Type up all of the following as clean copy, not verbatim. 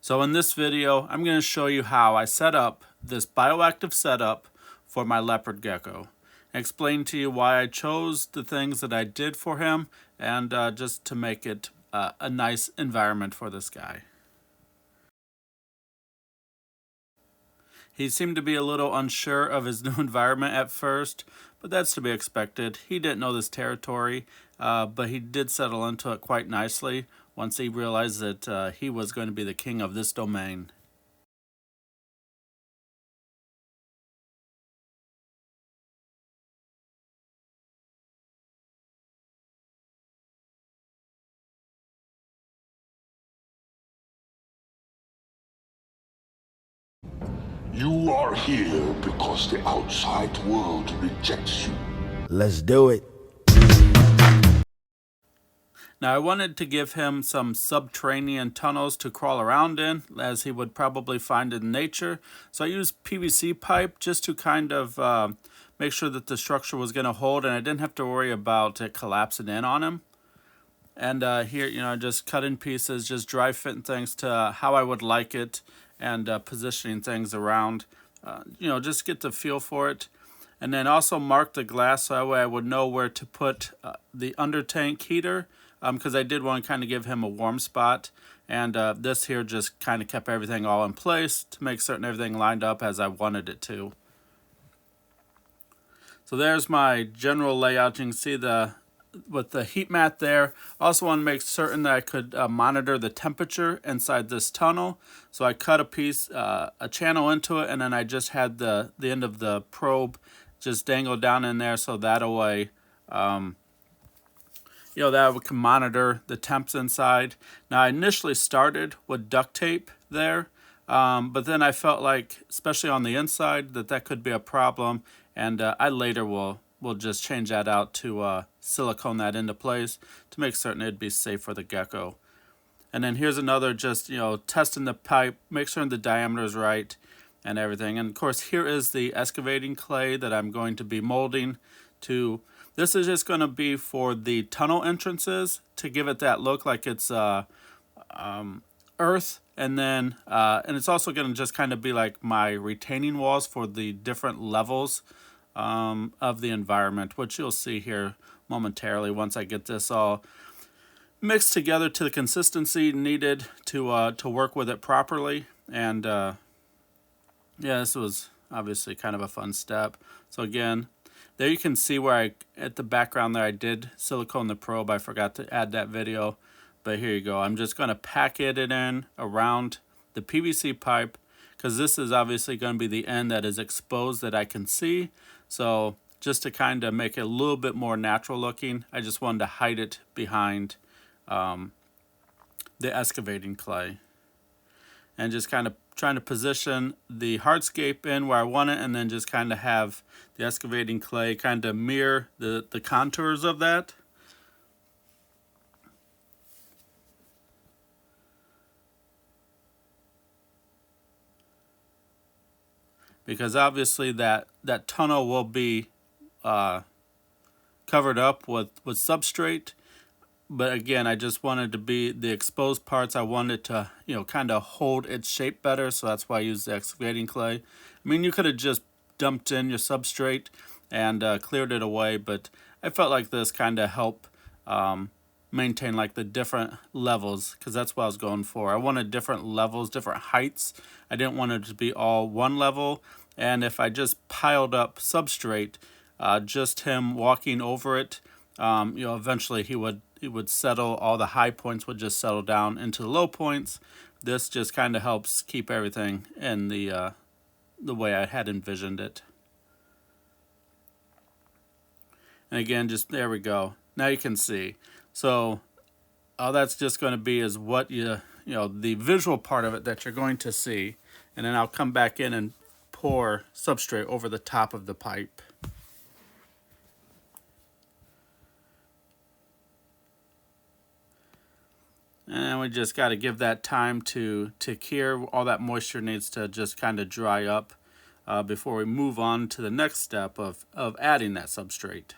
So in this video, I'm going to show you how I set up this bioactive setup for my leopard gecko. Explain to you why I chose the things that I did for him and just to make it a nice environment for this guy. He seemed to be a little unsure of his new environment at first, but that's to be expected. He didn't know this territory, but he did settle into it quite nicely once he realized that he was going to be the king of this domain. You are here because the outside world rejects you. Let's do it. Now I wanted to give him some subterranean tunnels to crawl around in, as he would probably find in nature. So I used PVC pipe just to kind of make sure that the structure was going to hold, and I didn't have to worry about it collapsing in on him. And here, just cutting pieces, just dry fitting things to how I would like it, and positioning things around, just get the feel for it. And then also mark the glass so that way I would know where to put the under tank heater, because I did want to kind of give him a warm spot. And this here just kind of kept everything all in place to make certain everything lined up as I wanted it to. So there's my general layout. You can see with the heat mat there. Also want to make certain that I could monitor the temperature inside this tunnel. So I cut a channel into it, and then I just had the end of the probe just dangle down in there, so that way, that we can monitor the temps inside. Now I initially started with duct tape there, but then I felt like, especially on the inside, that could be a problem, and I later will just change that out to silicone that into place to make certain it'd be safe for the gecko. And then here's another, just testing the pipe, make sure the diameter is right and everything. And of course here is the excavating clay that I'm going to be molding to. This is just going to be for the tunnel entrances to give it that look like it's earth, and then and it's also going to just kind of be like my retaining walls for the different levels of the environment, which you'll see here momentarily once I get this all mixed together to the consistency needed to work with it properly. And yeah, this was obviously kind of a fun step. So again, there you can see where at the background there, I did silicone the probe. I forgot to add that video, but here you go. I'm just going to packet it in around the PVC pipe, because this is obviously going to be the end that is exposed that I can see. So just to kind of make it a little bit more natural looking, I just wanted to hide it behind the excavating clay. And just kind of trying to position the hardscape in where I want it, and then just kind of have the excavating clay kind of mirror the contours of that. Because obviously that tunnel will be covered up with substrate. But again, I just wanted to be the exposed parts. I wanted to, kind of hold its shape better. So that's why I used the excavating clay. I mean, you could have just dumped in your substrate and cleared it away, but I felt like this kind of helped maintain like the different levels, because that's what I was going for. I wanted different levels, different heights. I didn't want it to be all one level. And if I just piled up substrate, just him walking over it, eventually he would settle. All the high points would just settle down into the low points. This just kind of helps keep everything in the way I had envisioned it. And again, just there we go. Now you can see. So all that's just going to be is what the visual part of it that you're going to see. And then I'll come back in and pour substrate over the top of the pipe. And we just got to give that time to cure. All that moisture needs to just kind of dry up before we move on to the next step of adding that substrate.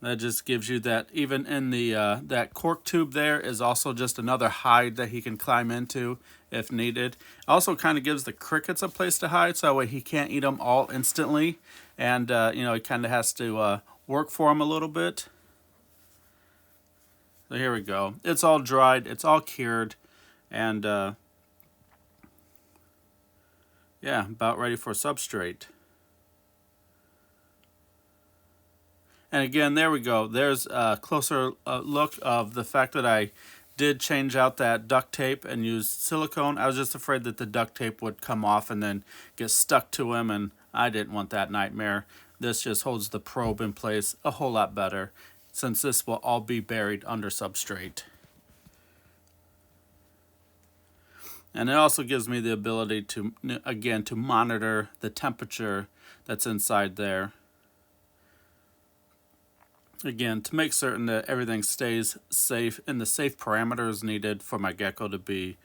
That just gives you that, even in the that cork tube there is also just another hide that he can climb into if needed. Also kind of gives the crickets a place to hide, so that way he can't eat them all instantly. And, he kind of has to work for them a little bit. So here we go. It's all dried. It's all cured. And, yeah, about ready for substrate. And again, there we go. There's a closer look of the fact that I did change out that duct tape and use silicone. I was just afraid that the duct tape would come off and then get stuck to him, and I didn't want that nightmare. This just holds the probe in place a whole lot better, since this will all be buried under substrate. And it also gives me the ability to, again, to monitor the temperature that's inside there. Again, to make certain that everything stays safe in the safe parameters needed for my gecko to be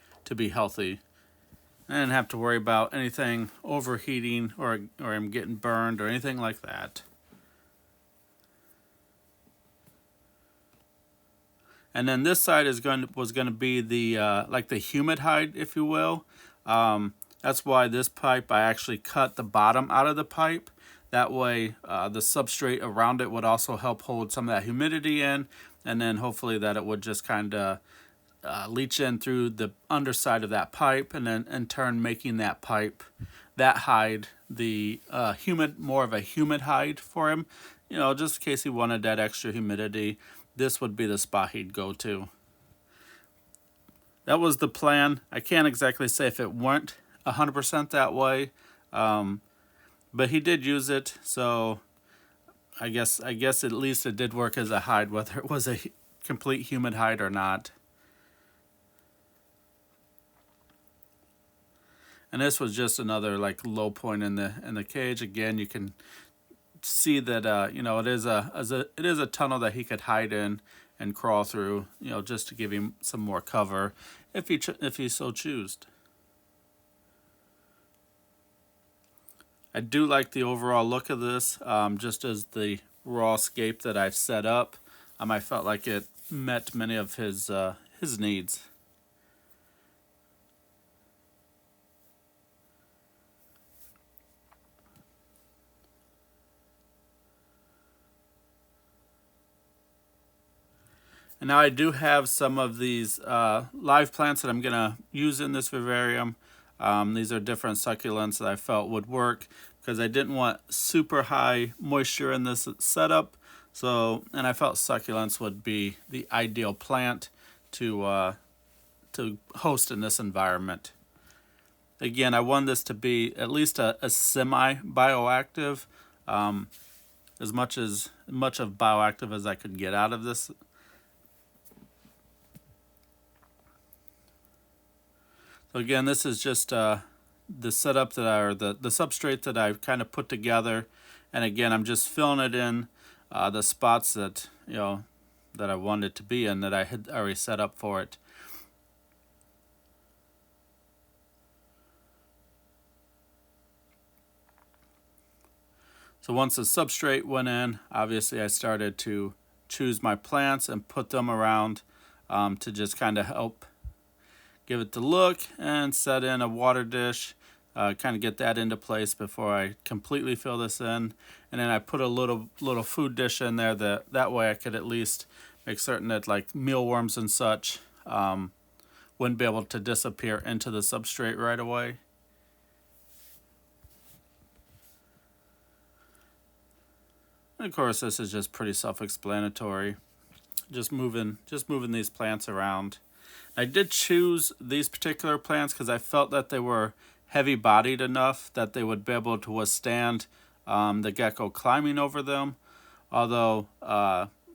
healthy. I didn't have to worry about anything overheating or him getting burned or anything like that. And then this side was going to be the like the humid hide, if you will. That's why this pipe, I actually cut the bottom out of the pipe. That way the substrate around it would also help hold some of that humidity in, and then hopefully that it would just kind of leach in through the underside of that pipe, and then in turn making that pipe, that hide, the more of a humid hide for him. Just in case he wanted that extra humidity, this would be the spot he'd go to. That was the plan. I can't exactly say if it went 100% that way. But he did use it, so I guess at least it did work as a hide, whether it was a complete humid hide or not. And this was just another like low point in the cage. Again, you can see that it is a tunnel that he could hide in and crawl through, just to give him some more cover if he so chooses. I do like the overall look of this, just as the raw scape that I've set up. I felt like it met many of his needs. And now I do have some of these live plants that I'm going to use in this vivarium. These are different succulents that I felt would work because I didn't want super high moisture in this setup. And I felt succulents would be the ideal plant to host in this environment. Again, I want this to be at least a semi-bioactive, as much of bioactive as I could get out of this. So again, this is just the setup the substrate that I've kind of put together, and again, I'm just filling it in the spots that that I wanted it to be in, that I had already set up for it. So once the substrate went in, obviously I started to choose my plants and put them around to just kind of help give it the look, and set in a water dish, kind of get that into place before I completely fill this in. And then I put a little food dish in there that way I could at least make certain that like mealworms and such wouldn't be able to disappear into the substrate right away. And of course, this is just pretty self-explanatory. Just moving these plants around. I did choose these particular plants because I felt that they were heavy-bodied enough that they would be able to withstand the gecko climbing over them. Although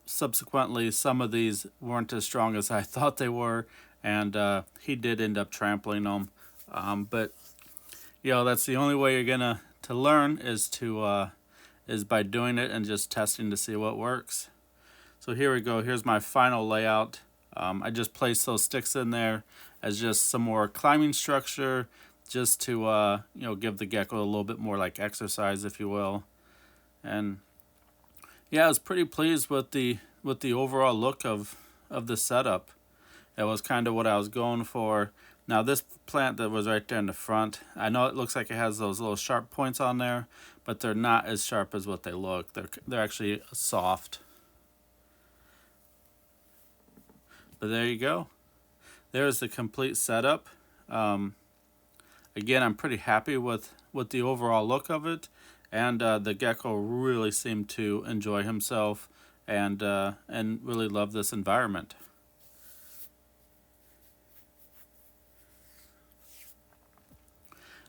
subsequently some of these weren't as strong as I thought they were, and he did end up trampling them. But that's the only way you're gonna learn is by doing it and just testing to see what works. So here we go. Here's my final layout. I just placed those sticks in there as just some more climbing structure, just to give the gecko a little bit more like exercise, if you will. And Yeah, I was pretty pleased with the overall look of the setup. It was kind of what I was going for. Now this plant that was right there in the front, I know it looks like it has those little sharp points on there, but they're not as sharp as what they look. They're actually soft. But there you go. There's the complete setup. Um, Again, I'm pretty happy with the overall look of it, and the gecko really seemed to enjoy himself and really love this environment.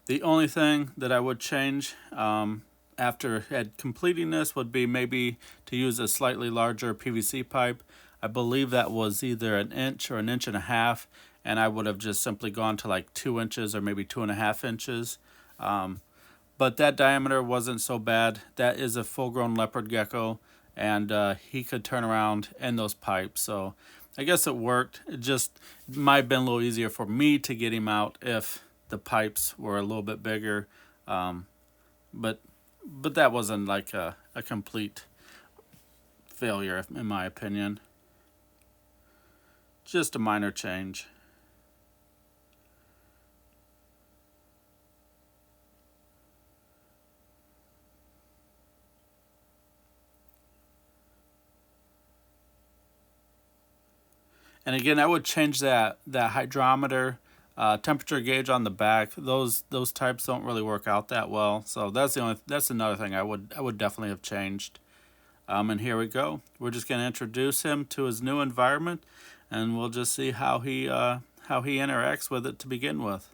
The only thing that I would change after completing this would be maybe to use a slightly larger PVC pipe. I believe that was either an inch or an inch and a half, and I would have just simply gone to like 2 inches or maybe 2.5 inches. But that diameter wasn't so bad. That is a full-grown leopard gecko, and he could turn around in those pipes. So I guess it worked. It might have been a little easier for me to get him out if the pipes were a little bit bigger. Um, but but that wasn't like a complete failure in my opinion. Just a minor change. And again, I would change that hydrometer, temperature gauge on the back. Those types don't really work out that well. So that's another thing I would definitely have changed. And here we go. We're just gonna introduce him to his new environment, and we'll just see how he interacts with it to begin with.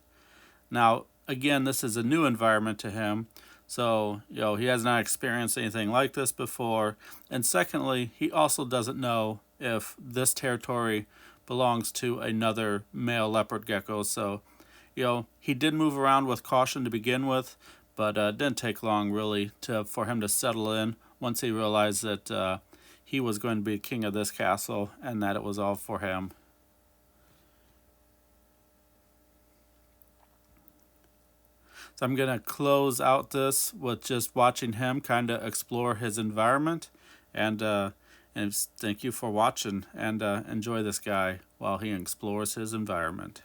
Now, again, this is a new environment to him. So, he has not experienced anything like this before. And secondly, he also doesn't know if this territory belongs to another male leopard gecko. So, he did move around with caution to begin with, but it didn't take long really for him to settle in once he realized that he was going to be king of this castle and that it was all for him. So I'm going to close out this with just watching him kind of explore his environment. And thank you for watching, and enjoy this guy while he explores his environment.